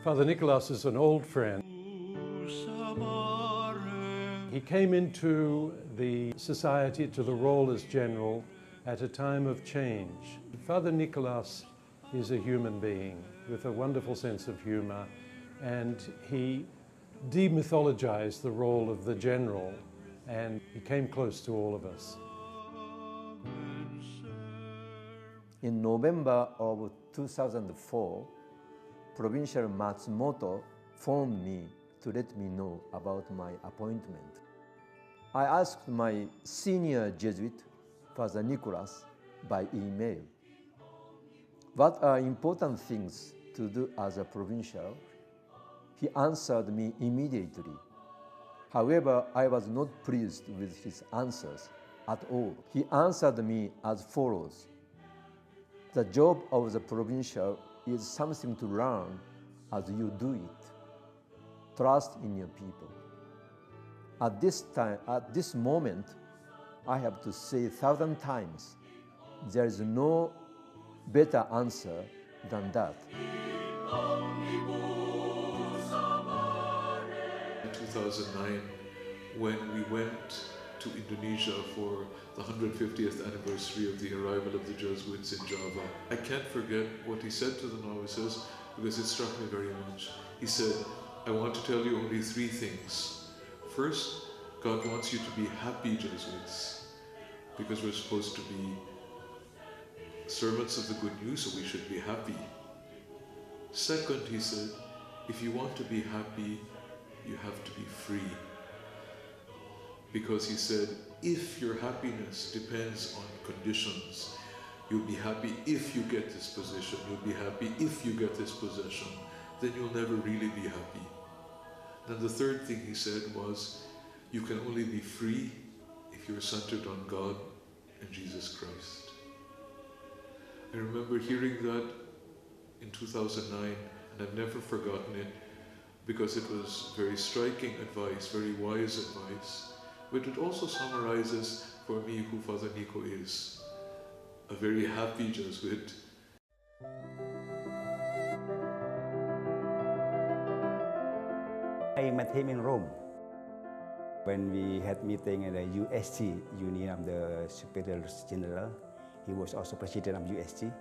Father Nicolas is an old friend. He came into the society, to the role as general, at a time of change. Father Nicolas is a human being with a wonderful sense of humor, and he demythologized the role of the general, and he came close to all of us. In November of 2004, Provincial Matsumoto phoned me to let me know about my appointment. I asked my senior Jesuit, Father Nicolas, by email, what are important things to do as a provincial? He answered me immediately. However, I was not pleased with his answers at all. He answered me as follows: the job of the provincial is something to learn as you do it. Trust in your people. At this moment, I have to say 1,000 times, there is no better answer than that. In 2009, when we went to Indonesia for the 150th anniversary of the arrival of the Jesuits in Java, I can't forget what he said to the novices because it struck me very much. He said, I want to tell you only 3 things. First, God wants you to be happy Jesuits because we're supposed to be servants of the good news, so we should be happy. Second, he said, if you want to be happy, you have to be free. Because he said, if your happiness depends on conditions, you'll be happy if you get this position, you'll be happy if you get this possession, then you'll never really be happy. Then the third thing he said was, you can only be free if you're centered on God and Jesus Christ. I remember hearing that in 2009, and I've never forgotten it, because it was very striking advice, very wise advice. But it also summarizes for me who Father Nico is, a very happy Jesuit. I met him in Rome when we had meeting at the USG, Union of the Superiors General. He was also president of USG.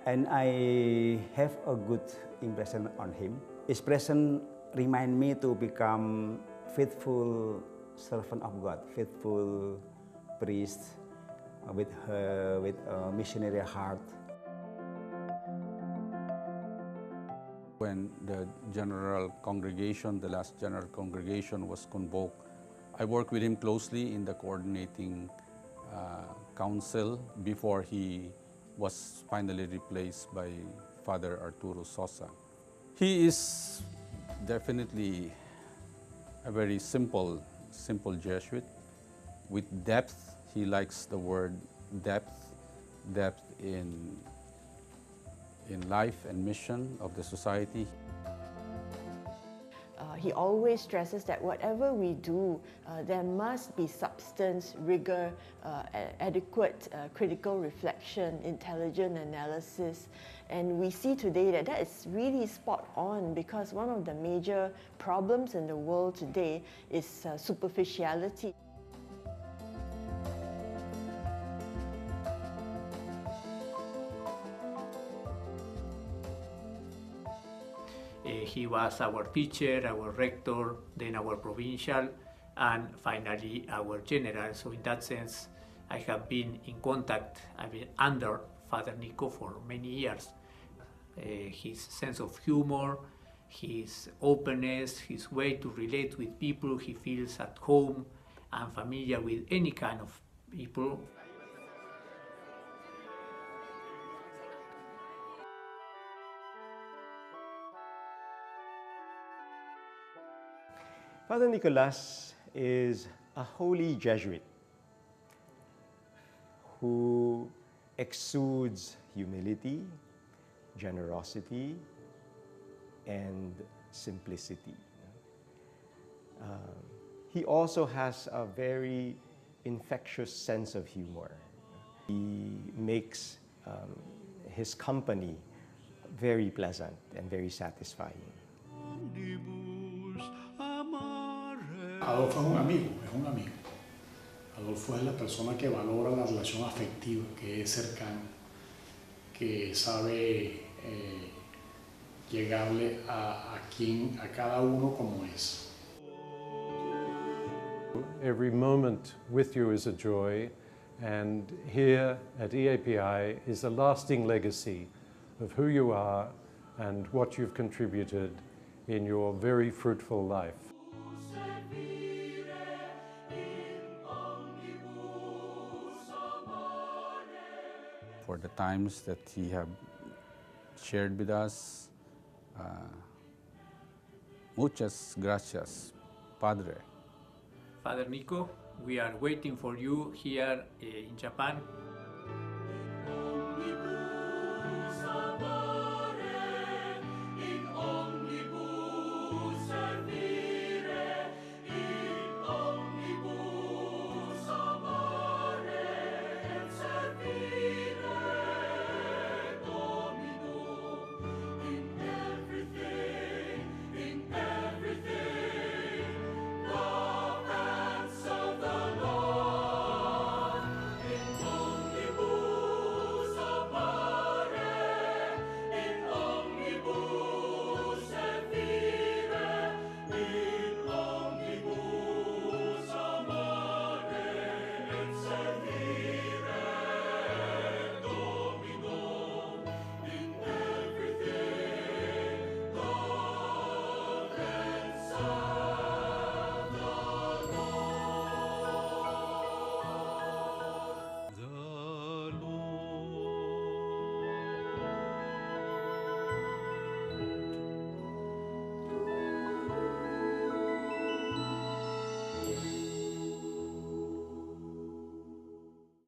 And I have a good impression on him. His presence remind me to become faithful servant of God, faithful priest with a missionary heart. When the general congregation, the last general congregation was convoked, I worked with him closely in the coordinating council before he was finally replaced by Father Arturo Sosa. He is definitely a very simple Jesuit with depth. He likes the word depth in life and mission of the society. He always stresses that whatever we do, there must be substance, rigor, adequate critical reflection, intelligent analysis. And we see today that that is really spot on, because one of the major problems in the world today is superficiality. He was our teacher, our rector, then our provincial, and finally our general. So in that sense, I have been in contact, under Father Nico for many years. His sense of humor, his openness, his way to relate with people, he feels at home and familiar with any kind of people. Father Nicolas is a holy Jesuit who exudes humility, generosity, and simplicity. He also has a very infectious sense of humor. He makes his company very pleasant and very satisfying. Adolfo es un amigo, es un amigo. Adolfo es la persona que valora la relación afectiva, que es cercana, que sabe llegarle a cada uno como es. Every moment with you is a joy, and here at EAPI is a lasting legacy of who you are and what you've contributed in your very fruitful life. For the times that he have shared with us, muchas gracias, Padre. Father Nico, we are waiting for you here in Japan.